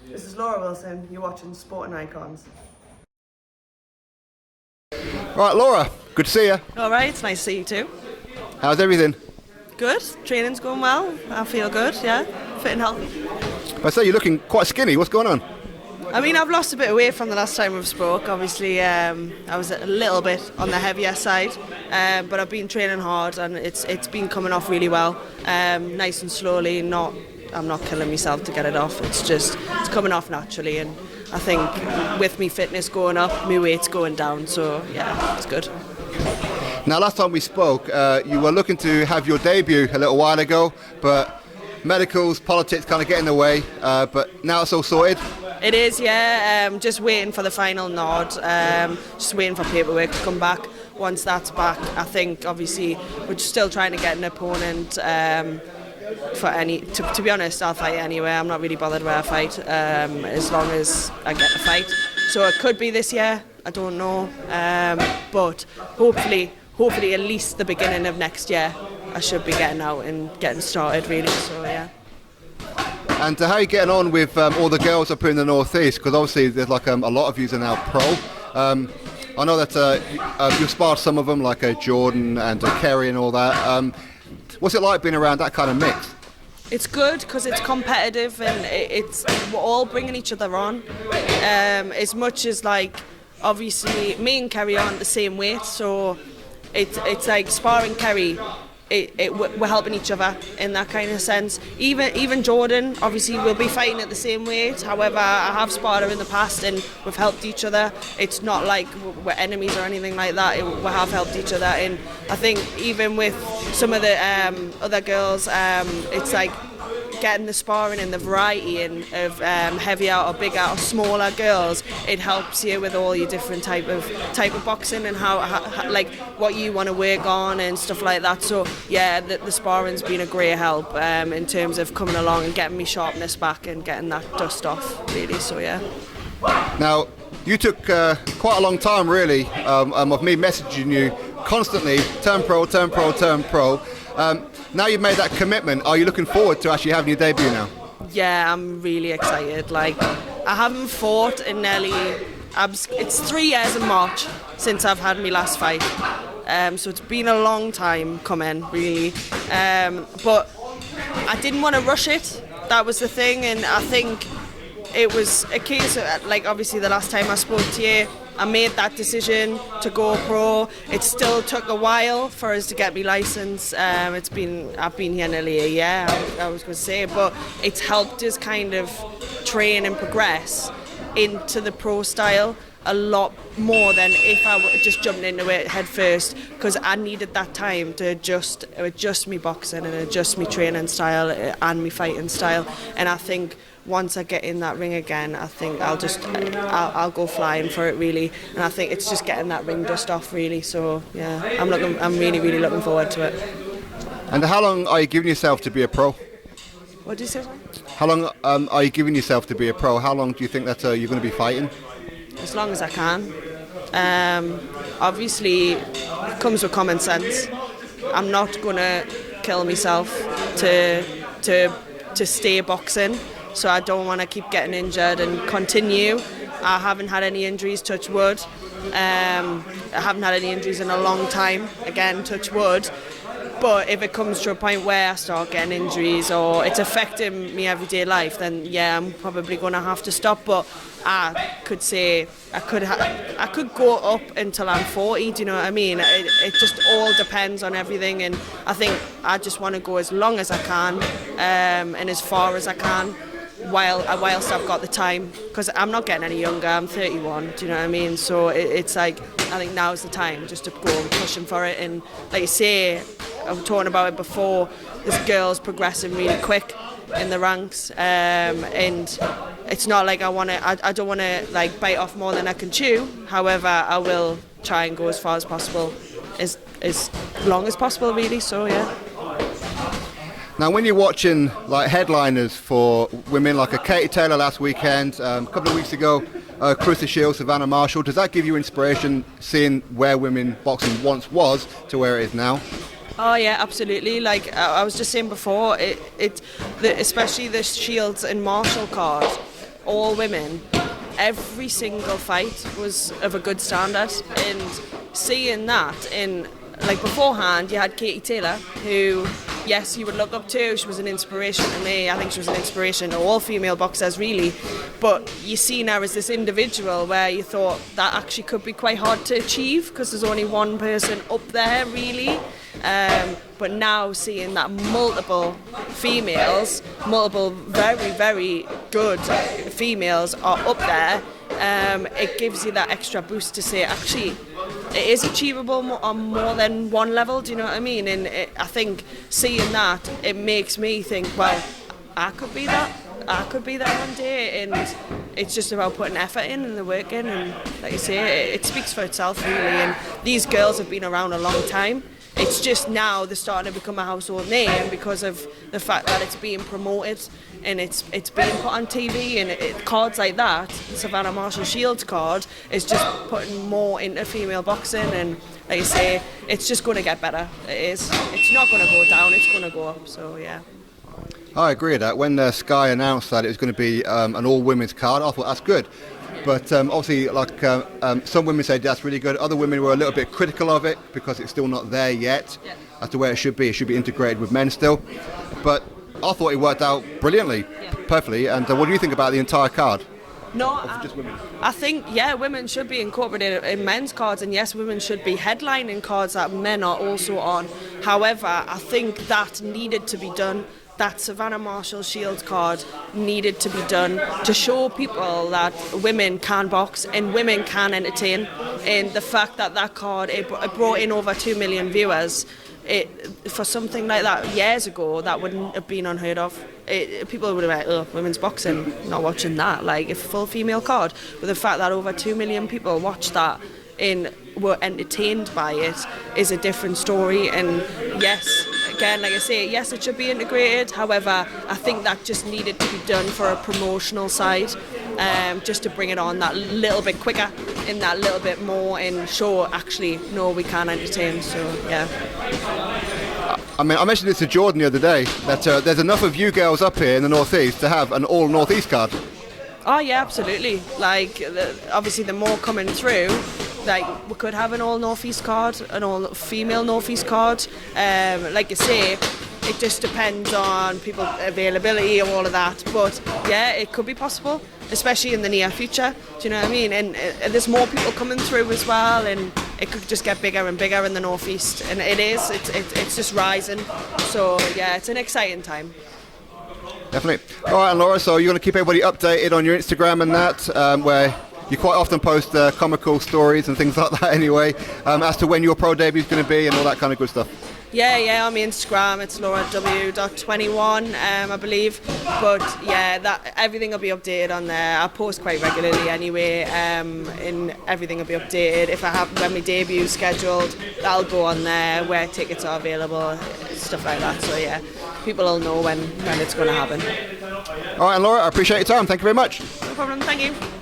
This is Laura Wilson. You're watching Sporting Icons. Right, Laura, good to see you. All right, it's nice to see you too. How's everything? Good. Training's going well. I feel good. Yeah, fit and healthy. I say you're looking quite skinny. What's going on? I mean, I've lost a bit of weight from the last time we've spoke. Obviously, I was a little bit on the heavier side, but I've been training hard and it's been coming off really well. Nice and slowly. I'm not killing myself to get it off. It's coming off naturally, and I think with me fitness going up, my weight's going down. So yeah, it's good. Now, last time we spoke, you were looking to have your debut a little while ago, but medicals, politics kind of get in the way. But now it's all sorted. It is, yeah. Just waiting for the final nod. Just waiting for paperwork to come back. Once that's back, I think obviously we're still trying to get an opponent. For any, to be honest, I'll fight anyway. I'm not really bothered where I fight, as long as I get the fight. So it could be this year. I don't know, but hopefully at least the beginning of next year, I should be getting out and getting started really. So yeah. And how are you getting on with all the girls up in the northeast? Because obviously there's like a lot of you are now pro. I know that you've sparred some of them, like Jordan and Kerry and all that. What's it like being around that kind of mix? It's good because it's competitive and we're all bringing each other on. As much as like obviously me and Kerry aren't the same weight, so it's like sparring Kerry. We're helping each other in that kind of sense. Even Jordan, obviously we'll be fighting at the same weight. However, I have sparred her in the past and we've helped each other. It's not like we're enemies or anything like that. We have helped each other, and I think even with some of the other girls, it's like getting the sparring and the variety and of heavier or bigger or smaller girls. It helps you with all your different type of boxing and how like what you want to work on and stuff like that. So yeah, the sparring's been a great help in terms of coming along and getting me sharpness back and getting that dust off really. So yeah. Now, you took quite a long time really of me messaging you constantly, turn pro, turn pro, turn pro. Now you've made that commitment, are you looking forward to actually having your debut now? Yeah, I'm really excited. Like, I haven't fought in nearly... It's 3 years in March since I've had my last fight. So it's been a long time coming, really. But I didn't want to rush it. That was the thing, and I think it was a case of, like, obviously the last time I spoke to you, I made that decision to go pro. It still took a while for us to get me license. I've been here nearly a year, I was going to say, but it's helped us kind of train and progress into the pro style a lot more than if I just jumped into it head first, because I needed that time to adjust me boxing and adjust me training style and me fighting style. And I think once I get in that ring again, I think I'll go flying for it really, and I think it's just getting that ring dust off really. So yeah, I'm really looking forward to it. And how long are you giving yourself to be a pro? What did you say? Sorry? How long are you giving yourself to be a pro? How long do you think that you're going to be fighting? As long as I can. Obviously, it comes with common sense. I'm not going to kill myself to stay boxing. So I don't want to keep getting injured and continue. I haven't had any injuries, touch wood. I haven't had any injuries in a long time, again, touch wood. But if it comes to a point where I start getting injuries or it's affecting me everyday life, then yeah, I'm probably going to have to stop. But I could say I could go up until I'm 40. Do you know what I mean? It just all depends on everything, and I think I just want to go as long as I can and as far as I can. Whilst I've got the time, because I'm not getting any younger. I'm 31. Do you know what I mean? So it's like I think now's the time just to go and pushing for it. And like you say, I was talking about it before. This girl's progressing really quick in the ranks, and it's not like I don't want to like bite off more than I can chew. However, I will try and go as far as possible, as long as possible, really. So yeah. Now, when you're watching like headliners for women, like a Katie Taylor last weekend, a couple of weeks ago, Clarissa Shields, Savannah Marshall, does that give you inspiration seeing where women boxing once was to where it is now? Oh yeah, absolutely. Like I was just saying before, especially the Shields and Marshall card all women, every single fight was of a good standard, and seeing that in, like, beforehand you had Katie Taylor, who, yes, you would look up to. She was an inspiration to me. I think she was an inspiration to all female boxers, really. But you seen her as this individual where you thought that actually could be quite hard to achieve because there's only one person up there, really. But now seeing that multiple females, multiple very, very good females are up there, it gives you that extra boost to say, actually, it is achievable on more than one level, do you know what I mean? And I think seeing that, it makes me think, well, I could be that. I could be there one day, and it's just about putting effort in and the work in, and like you say, it speaks for itself, really. And these girls have been around a long time. It's just now they're starting to become a household name because of the fact that it's being promoted and it's being put on TV, and cards like that, the Savannah Marshall Shields card, is just putting more into female boxing, and like you say, it's just going to get better. It is. It's not going to go down, it's going to go up, so yeah. I agree with that. When Sky announced that it was going to be an all-women's card, I thought that's good. But obviously, like some women said that's really good. Other women were a little bit critical of it because it's still not there yet as to where it should be. It should be integrated with men still. But I thought it worked out brilliantly, perfectly. And what do you think about the entire card? No, Just women? I think, yeah, women should be incorporated in men's cards, and yes, women should be headlining cards that men are also on. However, I think that needed to be done. That Savannah Marshall Shields card needed to be done to show people that women can box and women can entertain. And the fact that that card, it brought in over 2 million viewers, for something like that years ago, that wouldn't have been unheard of. People would have been like, oh, women's boxing, not watching that, like a full female card. But the fact that over 2 million people watched that and were entertained by it is a different story. And yes, again, like I say, yes, it should be integrated. However, I think that just needed to be done for a promotional side, just to bring it on that little bit quicker and that little bit more, and show, actually, no, we can entertain. So yeah. I mean, I mentioned this to Jordan the other day, that there's enough of you girls up here in the Northeast to have an all Northeast card. Oh yeah, absolutely. Like, obviously, the more coming through, like, we could have an all Northeast card, an all female Northeast card. Like you say, it just depends on people's availability and all of that. But yeah, it could be possible, especially in the near future. Do you know what I mean? And there's more people coming through as well, and it could just get bigger and bigger in the Northeast. And it is. It's just rising. So yeah, it's an exciting time. Definitely. All right, and Laura, so you're going to keep everybody updated on your Instagram and that, where you quite often post comical stories and things like that anyway, as to when your pro debut is going to be and all that kind of good stuff. Yeah, on my Instagram it's lauraw.21, I believe. But yeah, that everything will be updated on there. I post quite regularly anyway, and everything will be updated. If I have when my debut scheduled, that'll go on there, where tickets are available, stuff like that. So yeah, people will know when it's going to happen. All right, and Laura, I appreciate your time. Thank you very much. No problem, thank you.